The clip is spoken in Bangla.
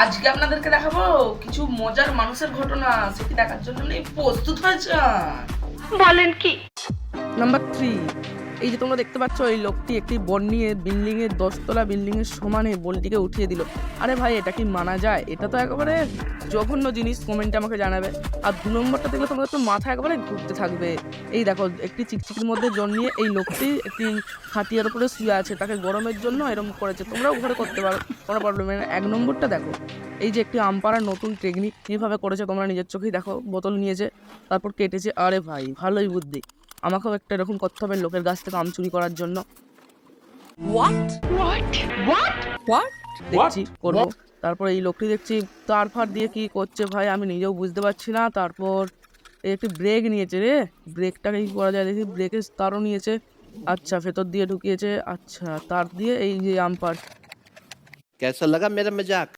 আজকে আপনাদেরকে দেখাবো কিছু মজার মানুষের ঘটনা, সেটি দেখার জন্য প্রস্তুত হয়েছে। বলেন কি? নাম্বার 3, এই যে তোমরা দেখতে পাচ্ছ এই লোকটি একটি বল নিয়ে বিল্ডিং এর 10তলা বিল্ডিং এর সমানে বলটিকে উঠিয়ে দিল। আরে ভাই, এটা কি মানা যায়? এটা তো একেবারে জঘন্য জিনিস। কমেন্টে আমাকে জানাবে। আর 2 নম্বরটা দেখলে তোমাদের তো মাথা একেবারে ঘুরতে থাকবে। এই দেখো, একটি চিকচিকির মধ্যে জল নিয়ে এই লোকটি একটি খাটিয়ার উপরে শুয়ে আছে, তাকে গরমের জন্য এরকম করেছে। তোমরাও ঘরে করতে পারো, কোনো প্রবলেম নেই। 1 নম্বরটা দেখো, এই যে একটি আম পাড়ার নতুন টেকনিক কীভাবে করেছে তোমরা নিজের চোখেই দেখো। বোতল নিয়েছে, তারপর কেটেছে। আরে ভাই, ভালোই বুদ্ধি। আমাকেও একটা এরকম করতে হবে লোকের গাছ থেকে আম চুরি করার জন্য। দেখছি করবো। তারপর এই লোকটি দেখছি তার ফার দিয়ে কি করছে ভাই, আমি নিজেও বুঝতে পারছি না। তারপর এই একটি ব্রেক নিয়েছে রে, ব্রেকটাকে কি করা যায় দেখি। ব্রেকের তারও নিয়েছে। আচ্ছা, ভেতর দিয়ে ঢুকিয়েছে। আচ্ছা, তার দিয়ে এই যে আম পাড়। कैसा लगा मेरा मजाक?